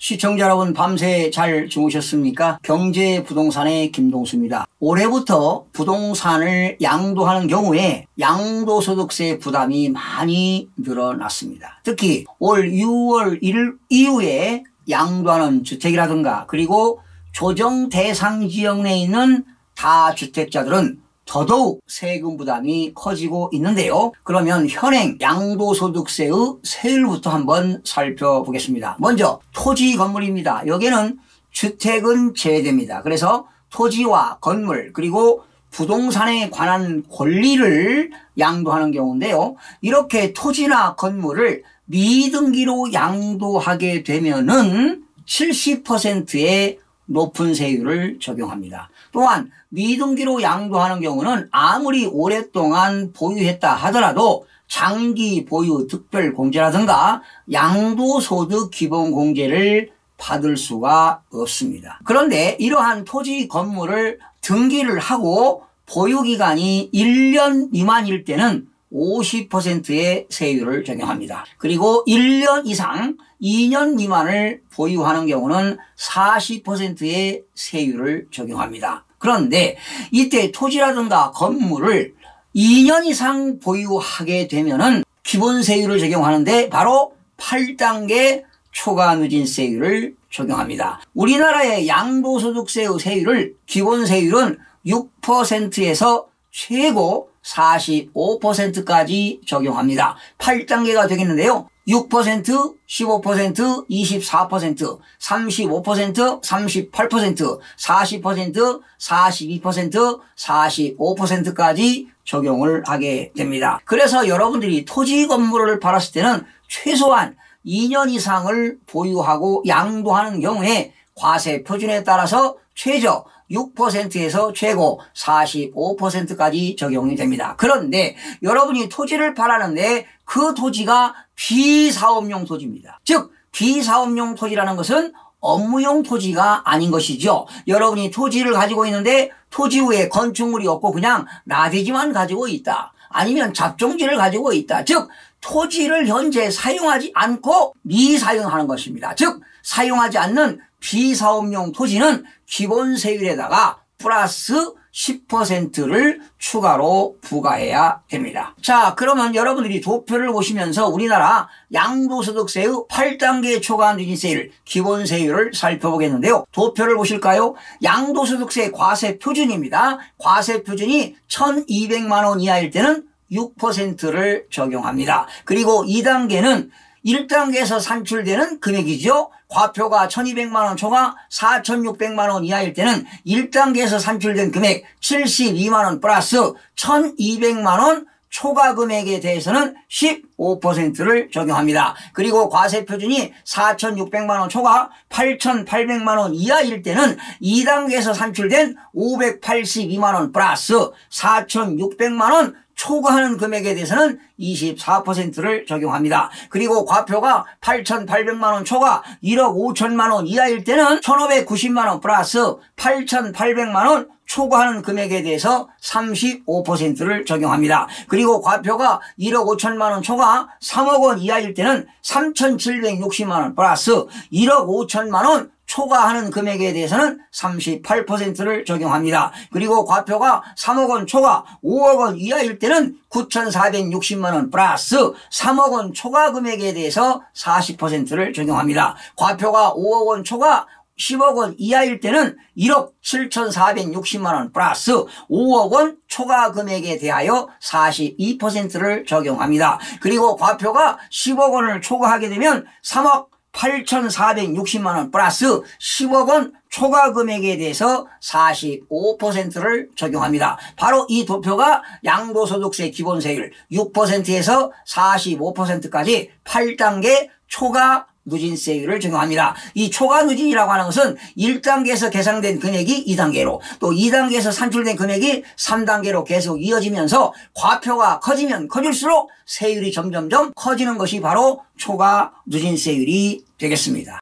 시청자 여러분 밤새 잘 주무셨습니까? 경제 부동산의 김동수입니다. 올해부터 부동산을 양도하는 경우에 양도소득세 부담이 많이 늘어났습니다. 특히 올 6월 1일 이후에 양도하는 주택이라든가 그리고 조정 대상 지역 내에 있는 다주택자들은 더더욱 세금 부담이 커지고 있는데요. 그러면 현행 양도소득세의 세율부터 한번 살펴보겠습니다. 먼저 토지 건물입니다. 여기에는 주택은 제외됩니다. 그래서 토지와 건물 그리고 부동산에 관한 권리를 양도하는 경우인데요. 이렇게 토지나 건물을 미등기로 양도하게 되면은 70%의 높은 세율을 적용합니다. 또한 미등기로 양도하는 경우는 아무리 오랫동안 보유했다 하더라도 장기 보유 특별공제라든가 양도소득 기본공제를 받을 수가 없습니다. 그런데 이러한 토지 건물을 등기를 하고 보유기간이 1년 미만일 때는 50%의 세율을 적용합니다. 그리고 1년 이상 2년 미만을 보유하는 경우는 40%의 세율을 적용합니다. 그런데 이때 토지라든가 건물을 2년 이상 보유하게 되면은 기본 세율을 적용하는데 바로 8단계 초과 누진세율을 적용합니다. 우리나라의 양도소득세의 세율을 기본 세율은 6%에서 최고 45%까지 적용합니다. 8단계가 되겠는데요. 6%, 15%, 24%, 35%, 38%, 40%, 42%, 45%까지 적용을 하게 됩니다. 그래서 여러분들이 토지 건물을 팔았을 때는 최소한 2년 이상을 보유하고 양도하는 경우에 과세 표준에 따라서 최저 6%에서 최고 45%까지 적용이 됩니다. 그런데 여러분이 토지를 팔았는데 그 토지가 비사업용 토지입니다. 즉 비사업용 토지라는 것은 업무용 토지가 아닌 것이죠. 여러분이 토지를 가지고 있는데 토지 위에 건축물이 없고 그냥 나대지만 가지고 있다. 아니면 잡종지를 가지고 있다. 즉 토지를 현재 사용하지 않고 미사용하는 것입니다. 즉 사용하지 않는 비사업용 토지는 기본 세율에다가 플러스 10%를 추가로 부과해야 됩니다. 자, 그러면 여러분들이 도표를 보시면서 우리나라 양도소득세의 8단계 초과 누진세율, 기본 세율을 살펴보겠는데요. 도표를 보실까요? 양도소득세 과세 표준입니다. 과세 표준이 1,200만 원 이하일 때는 6%를 적용합니다. 그리고 2단계는 1단계에서 산출되는 금액이죠. 과표가 1,200만 원 초과 4,600만 원 이하일 때는 1단계에서 산출된 금액 72만 원 플러스 1,200만 원 초과 금액에 대해서는 15%를 적용합니다. 그리고 과세 표준이 4,600만 원 초과 8,800만 원 이하일 때는 2단계에서 산출된 582만 원 플러스 4,600만 원 초과하는 금액에 대해서는 24%를 적용합니다. 그리고 과표가 8,800만 원 초과 1억 5천만 원 이하일 때는 1,590만 원 플러스 8,800만 원 초과하는 금액에 대해서 35%를 적용합니다. 그리고 과표가 1억 5천만 원 초과 3억 원 이하일 때는 3,760만 원 플러스 1억 5천만 원 초과하는 금액에 대해서는 38%를 적용합니다. 그리고 과표가 3억 원 초과 5억 원 이하일 때는 9,460만 원 플러스 3억 원 초과 금액에 대해서 40%를 적용합니다. 과표가 5억 원 초과 10억 원 이하일 때는 1억 7,460만 원 플러스 5억 원 초과 금액에 대하여 42%를 적용합니다. 그리고 과표가 10억 원을 초과하게 되면 3억 8,460만 원 플러스 10억 원 초과 금액에 대해서 45%를 적용합니다. 바로 이 도표가 양도소득세 기본세율 6%에서 45%까지 8단계 초과 누진세율을 적용합니다. 이 초과 누진이라고 하는 것은 1단계에서 계상된 금액이 2단계로 또 2단계에서 산출된 금액이 3단계로 계속 이어지면서 과표가 커지면 커질수록 세율이 점점점 커지는 것이 바로 초과 누진세율이 되겠습니다.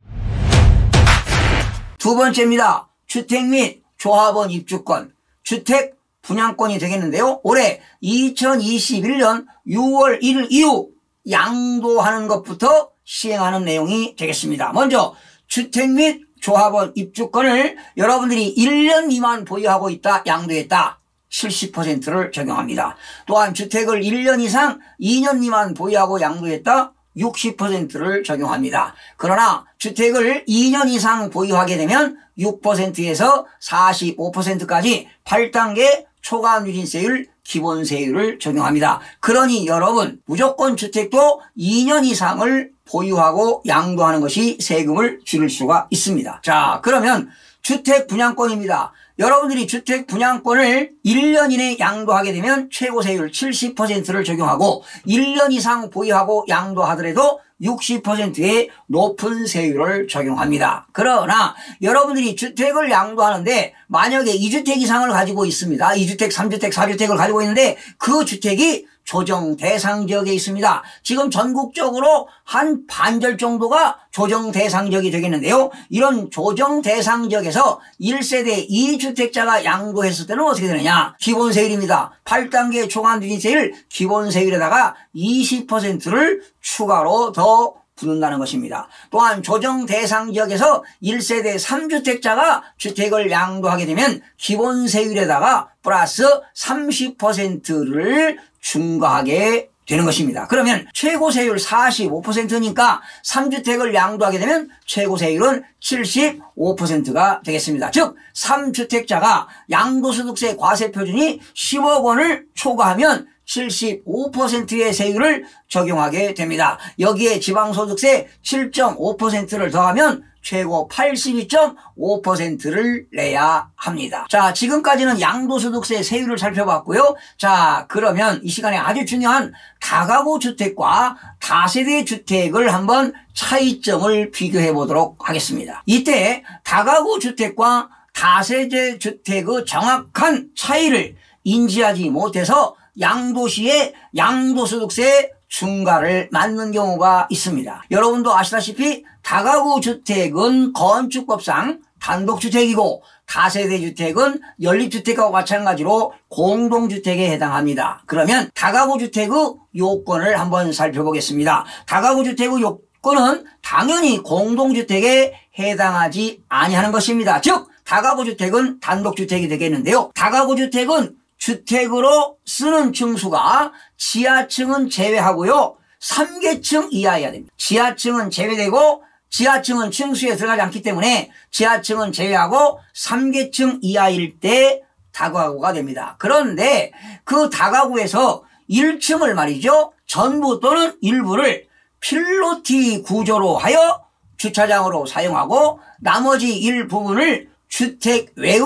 두 번째입니다. 주택 및 조합원 입주권, 주택 분양권이 되겠는데요. 올해 2021년 6월 1일 이후 양도하는 것부터 시행하는 내용이 되겠습니다. 먼저 주택 및 조합원 입주권을 여러분들이 1년 미만 보유하고 있다, 양도했다. 70%를 적용합니다. 또한 주택을 1년 이상 2년 미만 보유하고 양도했다. 60%를 적용합니다. 그러나 주택을 2년 이상 보유하게 되면 6%에서 45%까지 8단계 초과 누진세율, 기본세율을 적용합니다. 그러니 여러분 무조건 주택도 2년 이상을 보유하고 양도하는 것이 세금을 줄일 수가 있습니다. 자, 그러면 주택 분양권입니다. 여러분들이 주택 분양권을 1년 이내 양도하게 되면 최고세율 70%를 적용하고 1년 이상 보유하고 양도하더라도 60%의 높은 세율을 적용합니다. 그러나 여러분들이 주택을 양도하는데 만약에 2주택 이상을 가지고 있습니다. 2주택, 3주택, 4주택을 가지고 있는데 그 주택이 조정 대상 지역에 있습니다. 지금 전국적으로 한 반절 정도가 조정 대상 지역이 되겠는데요. 이런 조정 대상 지역에서 1세대 2주택자가 양도했을 때는 어떻게 되느냐? 기본세율입니다. 8단계 초과 누진세율 기본세율에다가 20%를 추가로 더 붙는다는 것입니다. 또한 조정 대상 지역에서 1세대 3주택자가 주택을 양도하게 되면 기본세율에다가 플러스 30%를 중과하게 되는 것입니다. 그러면 최고세율 45%니까 3주택을 양도하게 되면 최고세율은 75%가 되겠습니다. 즉 3주택자가 양도소득세 과세표준이 10억 원을 초과하면 75%의 세율을 적용하게 됩니다. 여기에 지방소득세 7.5%를 더하면 최고 82.5%를 내야 합니다. 자, 지금까지는 양도소득세 세율을 살펴봤고요. 자, 그러면 이 시간에 아주 중요한 다가구 주택과 다세대 주택을 한번 차이점을 비교해 보도록 하겠습니다. 이때 다가구 주택과 다세대 주택의 정확한 차이를 인지하지 못해서 양도시에 양도소득세 중과를 맞는 경우가 있습니다. 여러분도 아시다시피 다가구 주택은 건축법상 단독주택이고 다세대 주택은 연립주택과 마찬가지로 공동주택에 해당합니다. 그러면 다가구 주택의 요건을 한번 살펴보겠습니다. 다가구 주택의 요건은 당연히 공동주택에 해당하지 아니하는 것입니다. 즉 다가구 주택은 단독주택이 되겠는데요. 다가구 주택은 주택으로 쓰는 층수가 지하층은 제외하고요. 3계층 이하여야 됩니다. 지하층은 제외되고 지하층은 층수에 들어가지 않기 때문에 지하층은 제외하고 3계층 이하일 때 다가구가 됩니다. 그런데 그 다가구에서 1층을 말이죠. 전부 또는 일부를 필로티 구조로 하여 주차장으로 사용하고 나머지 일부분을 주택 외의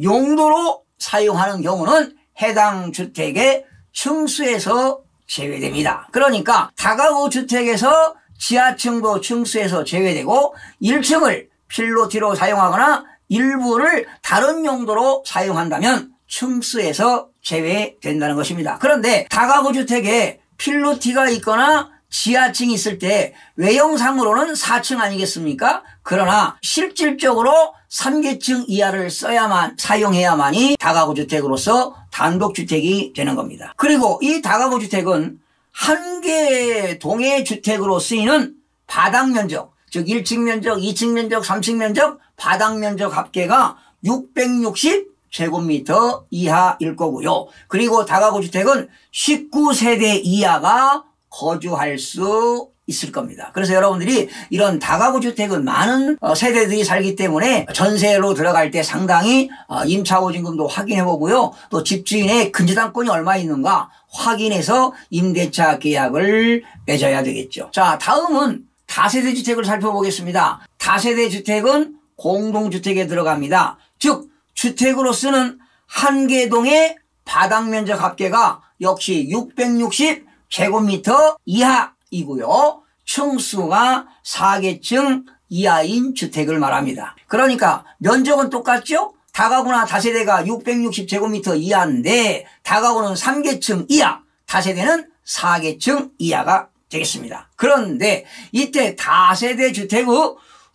용도로 사용하는 경우는 해당 주택의 층수에서 제외됩니다. 그러니까 다가구 주택에서 지하층도 층수에서 제외되고 1층을 필로티로 사용하거나 일부를 다른 용도로 사용한다면 층수에서 제외된다는 것입니다. 그런데 다가구 주택에 필로티가 있거나 지하층이 있을 때 외형상으로는 4층 아니겠습니까? 그러나 실질적으로 3계층 이하를 사용해야만이 다가구 주택으로서 단독주택이 되는 겁니다. 그리고 이 다가구 주택은 한 개의 동의 주택으로 쓰이는 바닥 면적, 즉 1층 면적, 2층 면적, 3층 면적, 바닥 면적 합계가 660제곱미터 이하일 거고요. 그리고 다가구 주택은 19세대 이하가 거주할 수 있을 겁니다. 그래서 여러분들이 이런 다가구 주택은 많은 세대들이 살기 때문에 전세로 들어갈 때 상당히 임차보증금도 확인해 보고요. 또 집주인의 근저당권이 얼마 있는가 확인해서 임대차 계약을 맺어야 되겠죠. 자, 다음은 다세대 주택을 살펴보겠습니다. 다세대 주택은 공동주택에 들어갑니다. 즉 주택으로 쓰는 한 개 동의 바닥 면적 합계가 역시 660제곱미터 이하이고요. 층수가 4계층 이하인 주택을 말합니다. 그러니까 면적은 똑같죠? 다가구나 다세대가 660제곱미터 이하인데 다가구는 3계층 이하, 다세대는 4계층 이하가 되겠습니다. 그런데 이때 다세대 주택의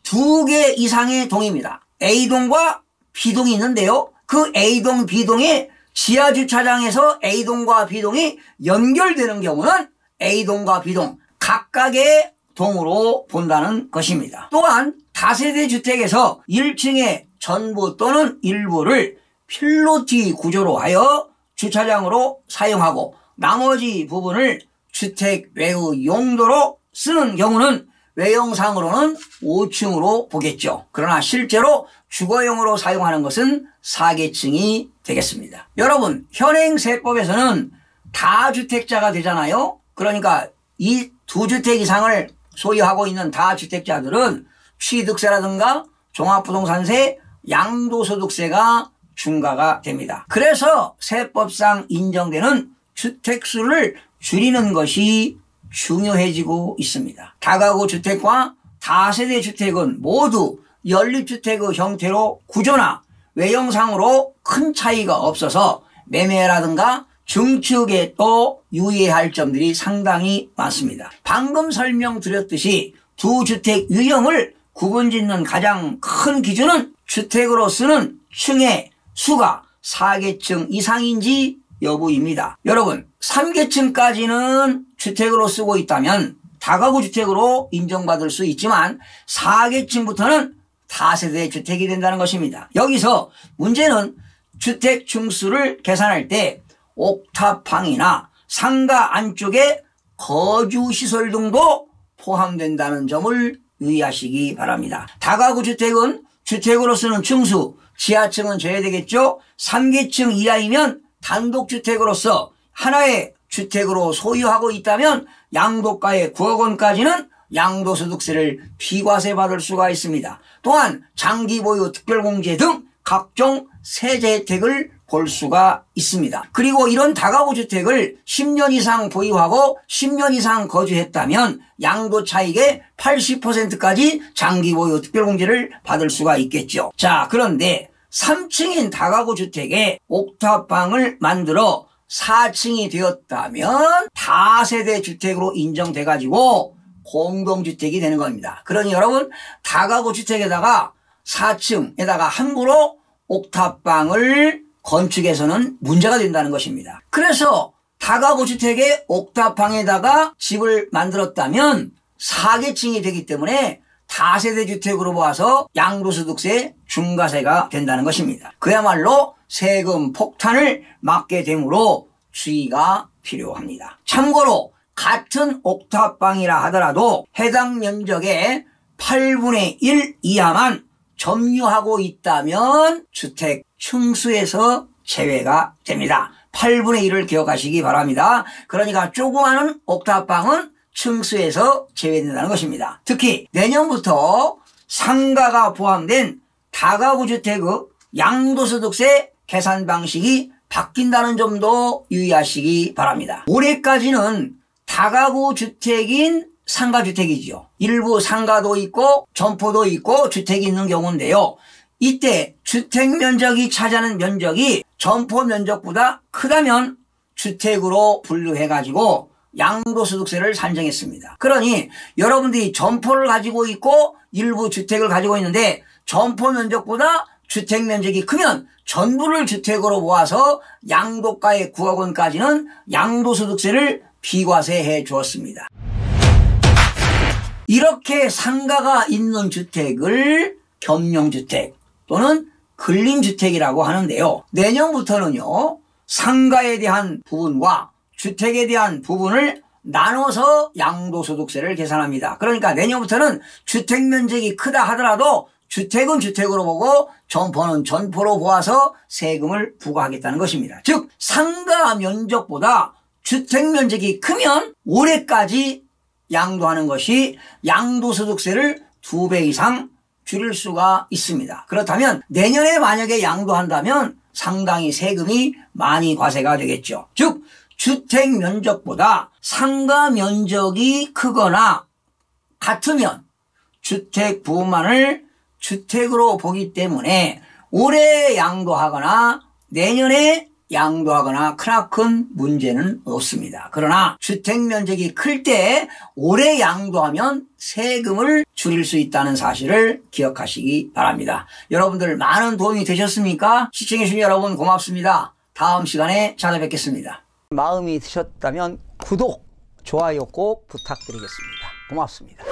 2개 이상의 동입니다. A동과 B동이 있는데요. 그 A동, B동의 지하주차장에서 A동과 B동이 연결되는 경우는 A동과 B동 각각의 동으로 본다는 것입니다. 또한 다세대 주택에서 1층의 전부 또는 일부를 필로티 구조로 하여 주차장으로 사용하고 나머지 부분을 주택 외의 용도로 쓰는 경우는 외형상으로는 5층으로 보겠죠. 그러나 실제로 주거용으로 사용하는 것은 4계층이 되겠습니다. 여러분, 현행 세법에서는 다주택자가 되잖아요. 그러니까 이 2주택 이상을 소유하고 있는 다주택자들은 취득세라든가 종합부동산세, 양도소득세가 중과가 됩니다. 그래서 세법상 인정되는 주택수를 줄이는 것이 중요해지고 있습니다. 다가구 주택과 다세대 주택은 모두 연립주택의 형태로 구조나 외형상으로 큰 차이가 없어서 매매라든가 증축에 또 유의할 점들이 상당히 많습니다. 방금 설명드렸듯이 2주택 유형을 구분짓는 가장 큰 기준은 주택으로 쓰는 층의 수가 4계층 이상인지 여부입니다. 여러분, 3계층까지는 주택으로 쓰고 있다면 다가구 주택으로 인정받을 수 있지만 4계층부터는 다세대 주택이 된다는 것입니다. 여기서 문제는 주택 층수를 계산할 때 옥탑방이나 상가 안쪽에 거주시설 등도 포함된다는 점을 유의하시기 바랍니다. 다가구 주택은 주택으로 쓰는 층수, 지하층은 제외되겠죠. 3계층 이하이면 단독주택으로서 하나의 주택으로 소유하고 있다면 양도가의 9억 원까지는 양도소득세를 비과세 받을 수가 있습니다. 또한 장기보유 특별공제 등 각종 세제 혜택을 볼 수가 있습니다. 그리고 이런 다가구 주택을 10년 이상 보유하고 10년 이상 거주했다면 양도 차익의 80%까지 장기보유 특별공제를 받을 수가 있겠죠. 자, 그런데 3층인 다가구 주택에 옥탑방을 만들어 4층이 되었다면 다세대 주택으로 인정돼 가지고 공동주택이 되는 겁니다. 그러니 여러분, 다가구 주택에다가 4층에다가 함부로 옥탑방을 건축해서는 문제가 된다는 것입니다. 그래서 다가구 주택의 옥탑방에다가 집을 만들었다면 4계층이 되기 때문에 다세대 주택으로 보아서 양도소득세 중과세가 된다는 것입니다. 그야말로 세금 폭탄을 맞게 되므로 주의가 필요합니다. 참고로 같은 옥탑방이라 하더라도 해당 면적의 8분의 1 이하만 점유하고 있다면 주택 층수에서 제외가 됩니다. 8분의 1을 기억하시기 바랍니다. 그러니까 조그마한 옥탑방은 층수에서 제외된다는 것입니다. 특히 내년부터 상가가 포함된 다가구 주택의 양도소득세 계산 방식이 바뀐다는 점도 유의하시기 바랍니다. 올해까지는 다가구 주택인 상가주택이죠. 일부 상가도 있고 점포도 있고 주택이 있는 경우인데요. 이때 주택 면적이 차지하는 면적이 점포 면적보다 크다면 주택으로 분류해가지고 양도소득세를 산정했습니다. 그러니 여러분들이 점포를 가지고 있고 일부 주택을 가지고 있는데 점포 면적보다 주택 면적이 크면 전부를 주택으로 모아서 양도가의 9억 원까지는 양도소득세를 비과세해 주었습니다. 이렇게 상가가 있는 주택을 겸용주택 또는 근린주택이라고 하는데요. 내년부터는요, 상가에 대한 부분과 주택에 대한 부분을 나눠서 양도소득세를 계산합니다. 그러니까 내년부터는 주택 면적이 크다 하더라도 주택은 주택으로 보고 점포는 점포로 보아서 세금을 부과하겠다는 것입니다. 즉 상가 면적보다 주택 면적이 크면 올해까지 양도하는 것이 양도소득세를 2배 이상 줄일 수가 있습니다. 그렇다면 내년에 만약에 양도한다면 상당히 세금이 많이 과세가 되겠죠. 즉 주택 면적보다 상가 면적이 크거나 같으면 주택 부분만을 주택으로 보기 때문에 올해 양도하거나 내년에 양도하거나 크나큰 문제는 없습니다. 그러나 주택 면적이 클 때 올해 양도하면 세금을 줄일 수 있다는 사실을 기억하시기 바랍니다. 여러분들 많은 도움이 되셨습니까? 시청해주신 여러분 고맙습니다. 다음 시간에 찾아뵙겠습니다. 마음이 드셨다면 구독, 좋아요 꼭 부탁드리겠습니다. 고맙습니다.